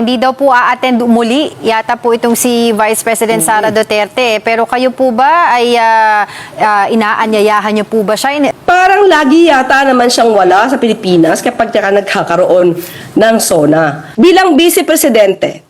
Hindi daw po a-attend muli yata po itong si Vice President Sara Duterte. Pero kayo po ba ay inaanyayahan niyo po ba siya? Parang lagi yata naman siyang wala sa Pilipinas kapag nagkakaroon ng SONA. Bilang Vice Presidente,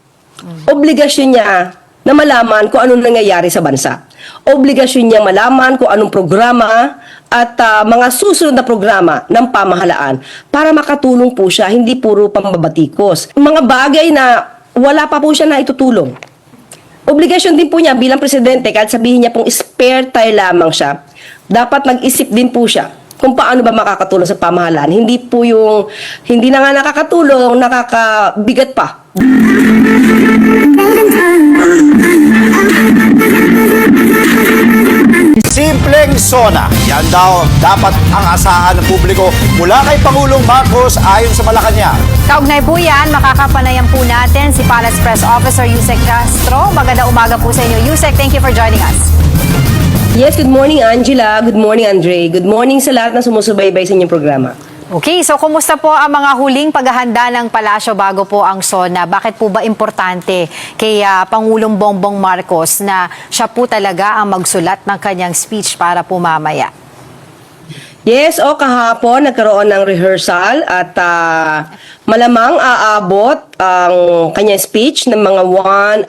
obligasyon niya na malaman kung anong nangyayari sa bansa. Obligasyon niya malaman kung anong programa at mga susunod na programa ng pamahalaan para makatulong po siya, hindi puro pambabatikos. Mga bagay na wala pa po siya na itutulong. Obligasyon din po niya bilang presidente, kahit sabihin niya pong spare tire lamang siya, dapat mag-isip din po siya kung paano ba makakatulong sa pamahalaan. Hindi po yung, hindi na nga nakakatulong, nakakabigat pa. Simpleng SONA. Yan daw dapat ang asahan ng publiko mula kay Pangulong Marcos ayon sa Malacanang. Kaugnay po yan, makakapanayan po natin si Palace Press Officer Yusek Castro. Magandang umaga po sa inyo. Yusek, thank you for joining us. Yes, good morning Angela, good morning Andre, good morning sa lahat na sumusubaybay sa inyong programa. Okay, so kumusta po ang mga huling paghahanda ng palasyo bago po ang SONA? Bakit po ba importante kay Pangulong Bongbong Marcos na siya po talaga ang magsulat ng kanyang speech para po mamaya? Yes, kahapon nagkaroon ng rehearsal at malamang aabot ang kanyang speech ng mga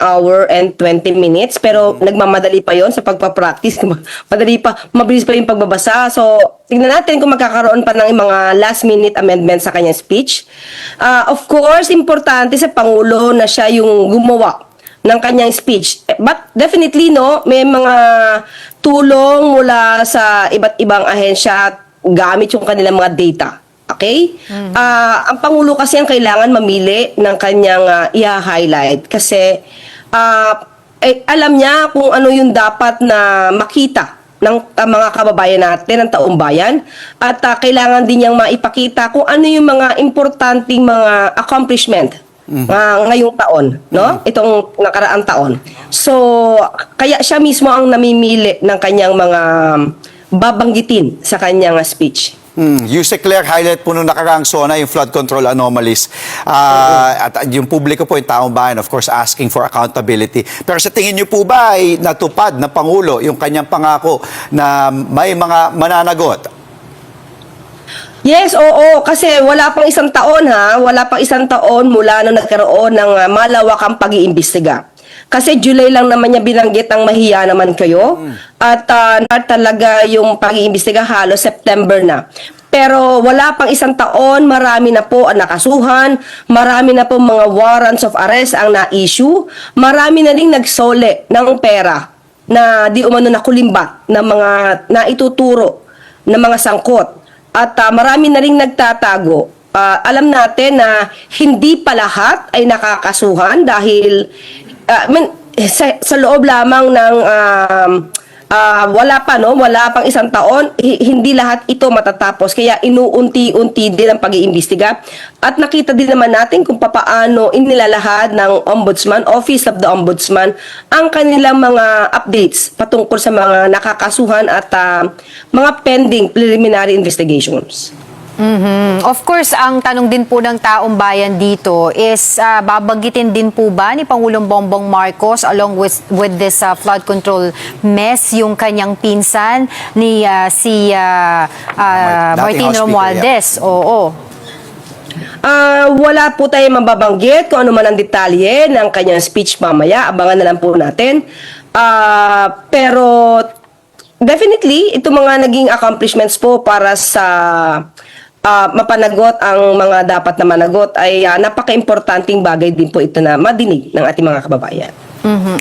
1 hour and 20 minutes. Pero nagmamadali pa yon sa pagpapractice. Mabilis pa yung pagbabasa. So, tingnan natin kung magkakaroon pa ng mga last minute amendments sa kanyang speech. Of course, importante sa Pangulo na siya yung gumawa ng kanyang speech. But definitely, no, may mga tulong mula sa iba't ibang ahensya gamit yung kanilang mga data. Okay? Ang Pangulo kasi ang kailangan mamili ng kanyang i-highlight kasi alam niya kung ano yung dapat na makita ng mga kababayan natin, ng taong bayan, at kailangan din niyang maipakita kung ano yung mga importanteng mga accomplishment ngayong taon, no? Itong nakaraang taon. So, kaya siya mismo ang namimili ng kanyang mga babanggitin sa kanyang speech. Yusek Claire, highlight po nung nakaraang SONA yung flood control anomalies. At yung publiko po, yung taong bayan, of course, asking for accountability. Pero sa tingin niyo po ba ay natupad na Pangulo yung kanyang pangako na may mga mananagot? Yes, oo. Kasi wala pang isang taon wala pang isang taon mula nung nagkaroon ng malawakang pag-iimbestiga. Kasi July lang naman niya binanggit ang mahiya naman kayo. At talaga yung pag-iimbestiga halos September na. Pero wala pang isang taon, marami na po ang nakasuhan, marami na po mga warrants of arrest ang na-issue, marami na rin nagsole ng pera na di umano nakulimbat ng mga naituturo ng mga sangkot. At marami na rin nagtatago. Alam natin na hindi pa lahat ay nakakasuhan dahil sa loob lamang ng wala pang isang taon, hindi lahat ito matatapos. Kaya inuunti-unti din ang pag-iimbestiga. At nakita din naman natin kung papaano inilalahad ng Ombudsman, Office of the Ombudsman, ang kanilang mga updates patungkol sa mga nakakasuhan at mga pending preliminary investigations. Of course, ang tanong din po ng taong bayan dito is babanggitin din po ba ni Pangulong Bongbong Marcos along with this flood control mess yung kanyang pinsan ni si Martin Romualdez? Yeah. Oo. Wala po tayo mababanggit kung ano man ang detalye ng kanyang speech mamaya. Abangan na lang po natin. Pero definitely, ito mga naging accomplishments po para sa mapanagot ang mga dapat na managot ay napaka-importanting bagay din po ito na madinig ng ating mga kababayan.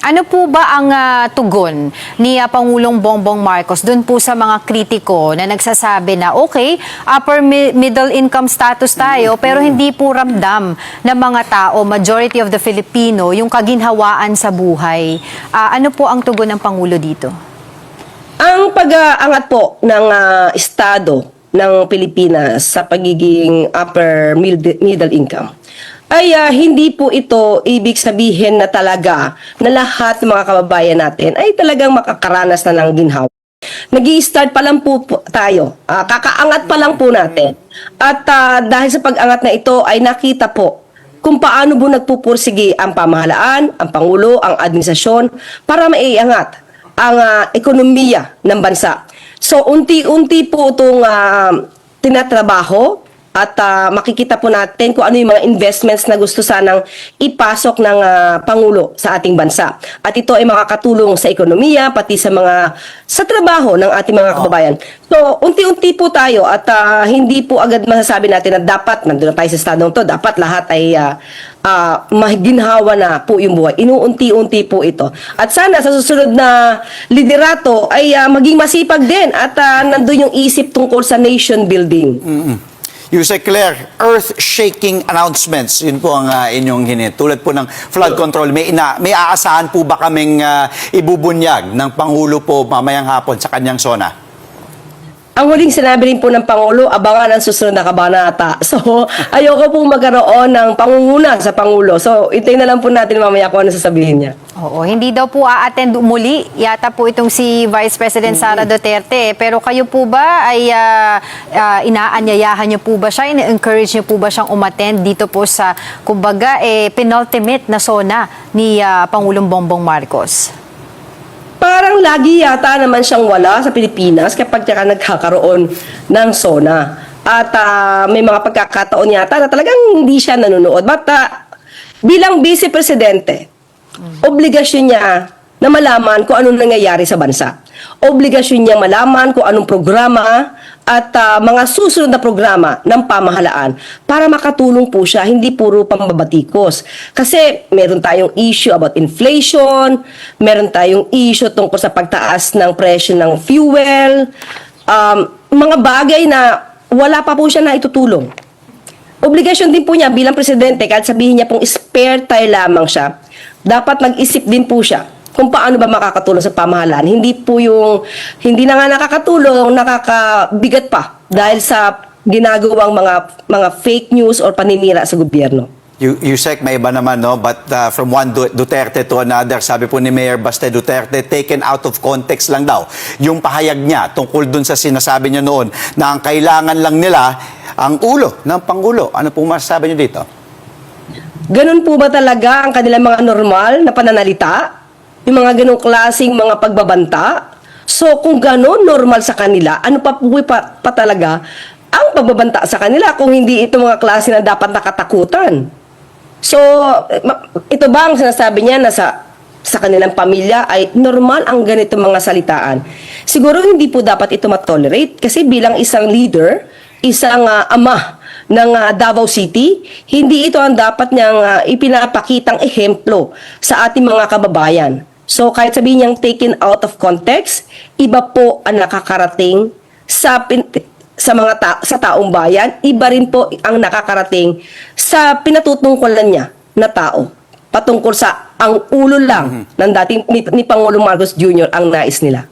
Ano po ba ang tugon ni Pangulong Bongbong Marcos dun po sa mga kritiko na nagsasabi na okay, upper middle income status tayo pero hindi po ramdam ng mga tao, majority of the Filipino, yung kaginhawaan sa buhay. Ano po ang tugon ng Pangulo dito? Ang pag-aangat po ng Estado ng Pilipinas sa pagiging upper middle income ay hindi po ito ibig sabihin na talaga na lahat ng mga kababayan natin ay talagang makakaranas na ng ginhawa. Nag-i-start pa lang po tayo. Kakaangat pa lang po natin. At dahil sa pag-angat na ito ay nakita po kung paano po nagpupursige ang pamahalaan, ang Pangulo, ang administrasyon para maiangat ang ekonomiya ng bansa. So, unti-unti po itong tinatrabaho at makikita po natin kung ano yung mga investments na gusto sanang ipasok ng Pangulo sa ating bansa. At ito ay makakatulong sa ekonomiya, pati sa trabaho ng ating mga kababayan. So, unti-unti po tayo at hindi po agad masasabi natin na dapat, nandun na tayo sa estadong to, dapat lahat ay maginhawa na po yung buhay. Inuunti-unti po ito. At sana sa susunod na liderato ay maging masipag din at nandun yung isip tungkol sa nation building. Yusek Claire, earth-shaking announcements, yun po ang inyong hinit. Tulad po ng flood control, may aasahan po ba kaming ibubunyag ng Pangulo po mamayang hapon sa kanyang zona? Ang huling sinabi rin po ng Pangulo, abangan ang susunod na kabanata. So, ayoko pong magkaroon ng pangunguna sa Pangulo. So, ito'y na lang po natin mamaya kung ano sasabihin niya. Oo, hindi daw po a-attend muli. Yata po itong si Vice President Sara Duterte. Pero kayo po ba ay inaanyayahan niyo po ba siya? Ina-encourage niyo po ba siyang umattend dito po sa, kumbaga, penultimate na zona ni Pangulong Bongbong Marcos? Parang lagi yata naman siyang wala sa Pilipinas kapag siya nagkakaroon ng SONA. At may mga pagkakataon yata na talagang hindi siya nanonood. But bilang Vice Presidente, obligasyon niya na malaman kung anong nangyayari sa bansa. Obligasyon niya malaman kung anong programa at mga susunod na programa ng pamahalaan para makatulong po siya, hindi puro pambabatikos. Kasi meron tayong issue about inflation, meron tayong issue tungkol sa pagtaas ng presyo ng fuel, mga bagay na wala pa po siya na itutulong. Obligasyon din po niya bilang presidente, kahit sabihin niya pong spare tire lamang siya, dapat mag-isip din po siya kung paano ba makakatulong sa pamahalaan. Hindi na nga nakakatulong, nakakabigat pa dahil sa ginagawang mga fake news or paninira sa gobyerno. Yusek, may iba naman, no? But from one Duterte to another, sabi po ni Mayor Baste Duterte, taken out of context lang daw. Yung pahayag niya tungkol dun sa sinasabi niya noon na ang kailangan lang nila ang ulo ng Pangulo. Ano pong masasabi niyo dito? Ganun po ba talaga ang kanilang mga normal na pananalita? Yung mga ganung klaseng mga pagbabanta? So kung ganun normal sa kanila, ano pa po pa talaga ang pagbabanta sa kanila kung hindi ito mga klase na dapat nakatakutan? So, ito ba ang sinasabi niya na sa kanilang pamilya ay normal ang ganito mga salitaan? Siguro hindi po dapat ito matolerate kasi bilang isang leader, isang ama ng Davao City, hindi ito ang dapat niyang ipinapakitang ehemplo sa ating mga kababayan. So, kahit sabihin niyang taken out of context, iba po ang nakakarating sa taong bayan, iba rin po ang nakakarating sa pinatutungkulan niya na tao. Patungkol sa ang ulo lang ng dating ni Pangulong Marcos Jr. ang nais nila.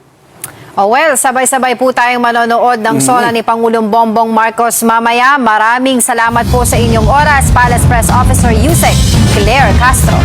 Oh well, sabay-sabay po tayong manonood ng SONA ni Pangulong Bongbong Marcos mamaya. Maraming salamat po sa inyong oras, Palace Press Officer Yusek Claire Castro.